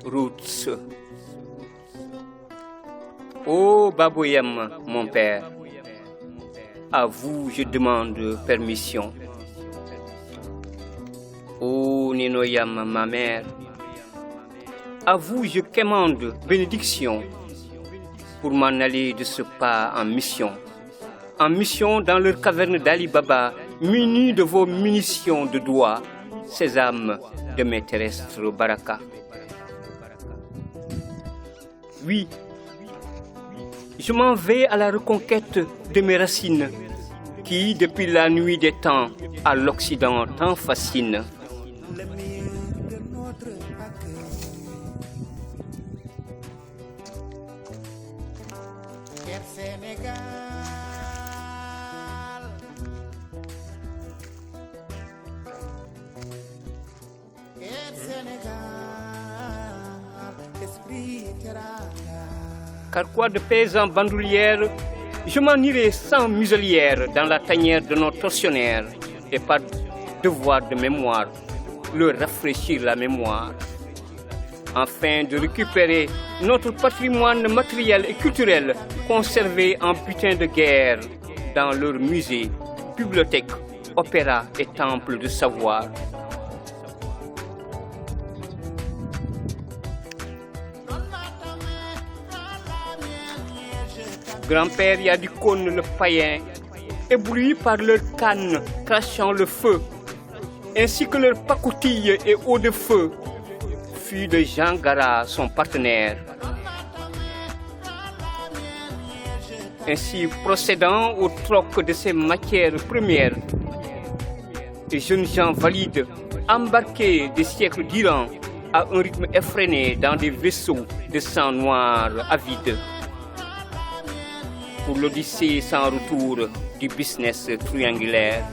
Roots. Ô Baboyam, mon père, à vous je demande permission. Ô Ninoyam, ma mère, à vous je quémande bénédiction pour m'en aller de ce pas en mission dans leur caverne d'Ali Baba, munis de vos munitions de doigts, sésame de mes terrestres baraka. Oui, je m'en vais à la reconquête de mes racines, qui, depuis la nuit des temps, à l'Occident tant fascinent. Car quoi de paysans bandoulières, je m'en irai sans muselière dans la tanière de nos tortionnaires et par devoir de mémoire, leur rafraîchir la mémoire, afin de récupérer notre patrimoine matériel et culturel conservé en butin de guerre dans leurs musées, bibliothèques, opéras et temples de savoir. Grand-père Yadikone le païen, ébloui par leur canne crachant le feu, ainsi que leur pacotille et eau de feu, fut de Jean Gara son partenaire. Ainsi procédant au troc de ces matières premières, les jeunes gens valides, embarqués des siècles d'Iran à un rythme effréné dans des vaisseaux de sang noir avide, pour l'odyssée sans retour du business triangulaire.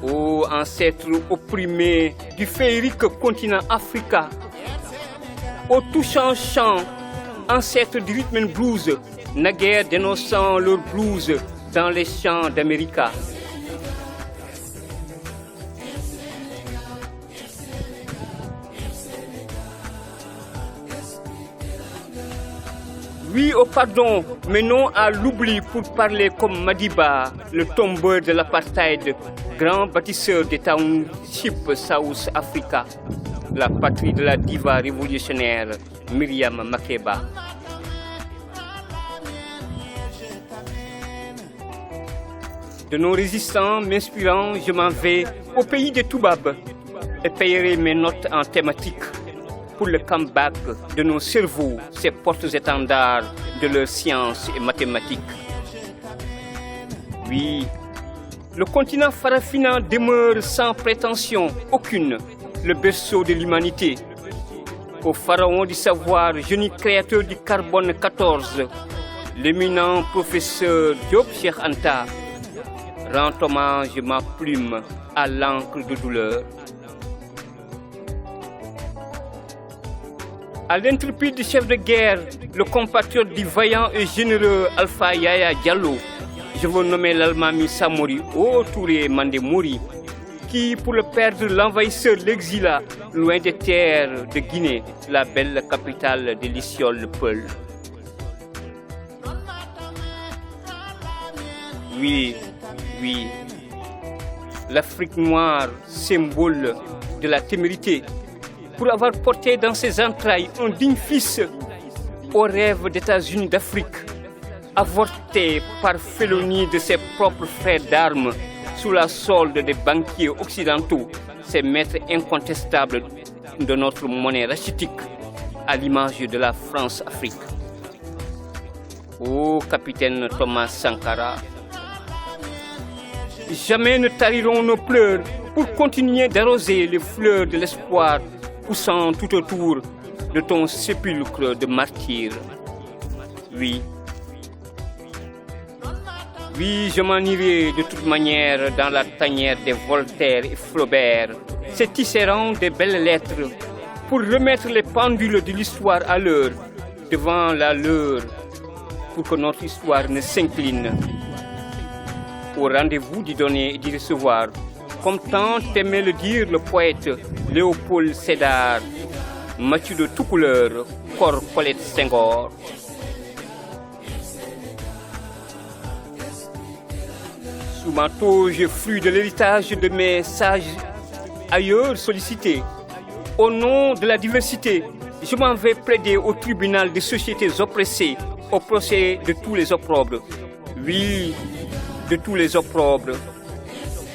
Ô ancêtres opprimés du féerique continent Africa, ô touchant chant, ancêtres du rhythm and blues, naguère dénonçant leur blues dans les champs d'Amérique. Oui au pardon, mais non à l'oubli pour parler comme Madiba, le tombeur de l'apartheid, grand bâtisseur des townships South Africa, la patrie de la diva révolutionnaire Miriam Makeba. De nos résistants m'inspirant, je m'en vais au pays des Toubabs et payerai mes notes en thématique pour le comeback de nos cerveaux, ces portes-étendards de leurs sciences et mathématiques. Oui, le continent farafinant demeure sans prétention aucune, le berceau de l'humanité. Au pharaon du savoir, génie créateur du carbone 14, l'éminent professeur Diop Cheikh Anta, rend hommage ma plume à l'encre de douleur. À l'intrépide chef de guerre, le compatriote du vaillant et généreux Alpha Yaya Diallo, je veux nommer l'Almami Samori, ô Touré Mandemouri, qui, pour le perdre l'envahisseur l'exila, loin des terres de Guinée, la belle capitale de l'Issiole-Peul. Oui, oui, l'Afrique noire, symbole de la témérité, pour avoir porté dans ses entrailles un digne fils au rêve d'États-Unis d'Afrique, avorté par félonie de ses propres frères d'armes sous la solde des banquiers occidentaux, ces maîtres incontestables de notre monnaie rachitique, à l'image de la France-Afrique. Ô capitaine Thomas Sankara, jamais ne tariront nos pleurs pour continuer d'arroser les fleurs de l'espoir poussant tout autour de ton sépulcre de martyr. Oui, oui, je m'en irai de toute manière dans la tanière des Voltaire et Flaubert, ces tisserands des belles lettres, pour remettre les pendules de l'histoire à l'heure, devant la leur, pour que notre histoire ne s'incline. Au rendez-vous d'y donner et d'y recevoir, comme tant aimait le dire le poète Léopold Sédar, Mathieu de tout couleur, Cor Colette Senghor. Sous ma toge, fruit de l'héritage de mes sages ailleurs sollicités, au nom de la diversité, je m'en vais plaider au tribunal des sociétés oppressées, au procès de tous les opprobres. Oui, de tous les opprobres.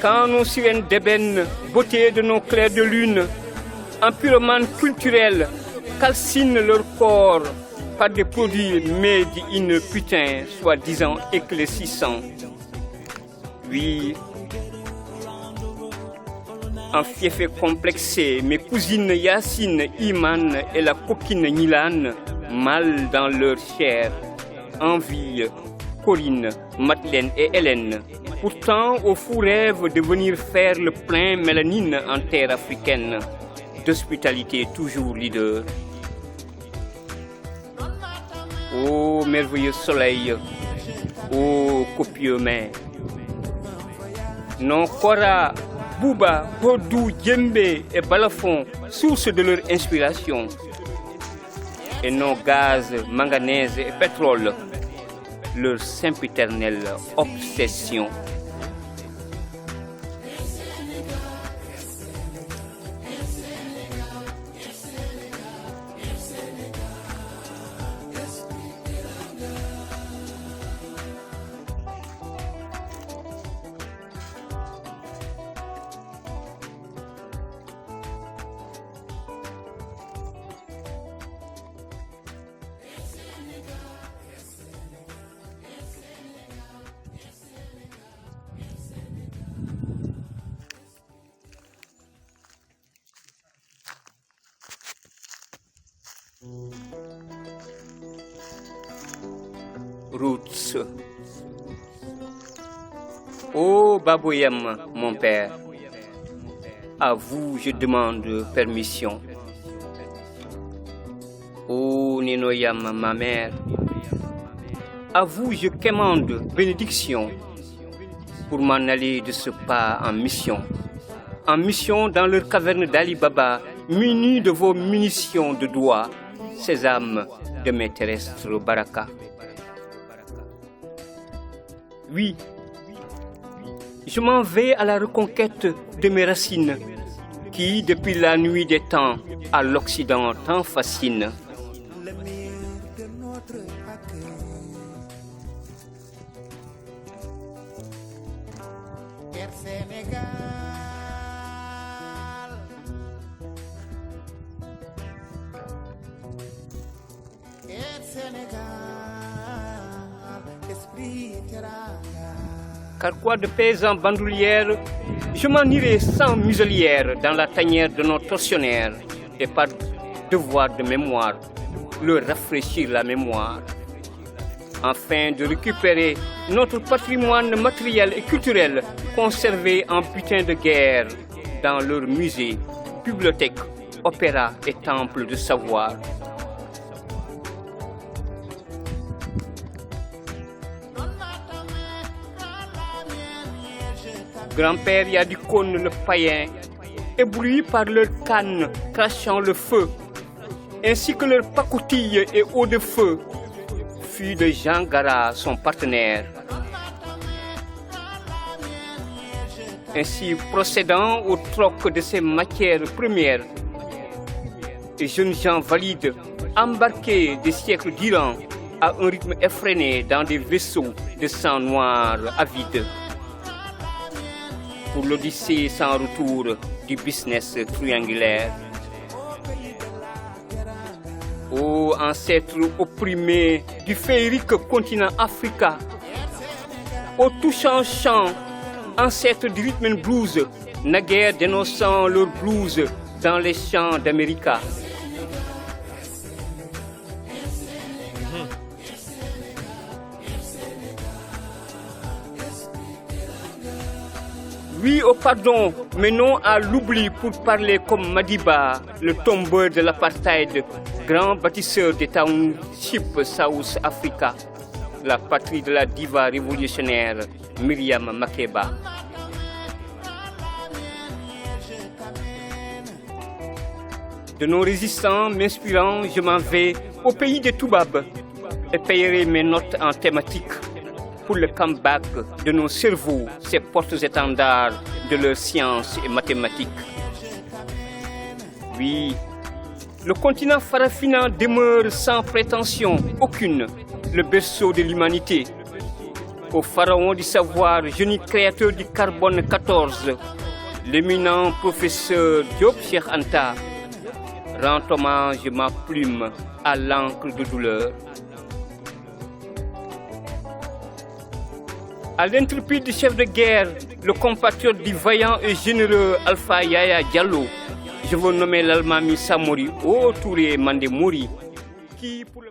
Quand nos sirènes d'ébène, beauté de nos clairs de lune, en pyromane culturel, calcinent leur corps par des produits made in putain, soi-disant éclaircissants. Oui, en fief complexé, mes cousines Yacine, Iman et la coquine Nilan, mal dans leur chair, envie, Corinne, Madeleine et Hélène, pourtant au fou rêve de venir faire le plein mélanine en terre africaine, d'hospitalité toujours leader. Ô merveilleux soleil, ô copieux main, nos Kora, Bouba, Bodou, Djembe et Balafon, source de leur inspiration, et nos gaz, manganèse et pétrole, leur sempiternelle obsession. Roots. Ô Baboyam, mon père, à vous je demande permission. Ô Ninoyam, ma mère, à vous je commande bénédiction pour m'en aller de ce pas en mission dans leur caverne d'Ali Baba, munis de vos munitions de doigts, sésame de mes terrestres baraka. Oui, je m'en vais à la reconquête de mes racines, qui, depuis la nuit des temps, à l'Occident tant fascinent. Car quoi de paysans bandoulières, je m'en irai sans muselière dans la tanière de nos tortionnaires, et par devoir de mémoire, leur rafraîchir la mémoire, afin de récupérer notre patrimoine matériel et culturel conservé en butin de guerre dans leurs musées, bibliothèques, opéras et temples de savoir. Grand-père Yadikone le païen, ébloui par leur canne crachant le feu, ainsi que leur pacotille et eau de feu, fut de Jean Gara son partenaire. Ainsi procédant au troc de ces matières premières, les jeunes gens valides, embarqués des siècles durant, à un rythme effréné dans des vaisseaux de sang noir avide, pour l'odyssée sans retour du business triangulaire. Ô ancêtres opprimés du féerique continent Africa, ô touchant chant, ancêtres du rhythm and blues, naguère dénonçant leur blues dans les champs d'Amérique. Oui au pardon, mais non à l'oubli pour parler comme Madiba, le tombeur de l'apartheid, grand bâtisseur des townships South Africa, la patrie de la diva révolutionnaire Miriam Makeba. de nos résistants m'inspirant, je m'en vais au pays des Toubabs et payerai mes notes en thématique pour le comeback de nos cerveaux, ces portes-étendards de leurs sciences et mathématiques. Oui, le continent farafina demeure sans prétention aucune, le berceau de l'humanité. Au pharaon du savoir, génie créateur du carbone 14, l'éminent professeur Diop Cheikh Anta, rend hommage ma plume à l'encre de douleur. À l'intrépide chef de guerre, le compatriote du vaillant et généreux Alpha Yaya Diallo, je veux nommer l'Almami Samori, ô Touré Mandé Mouri, qui pour le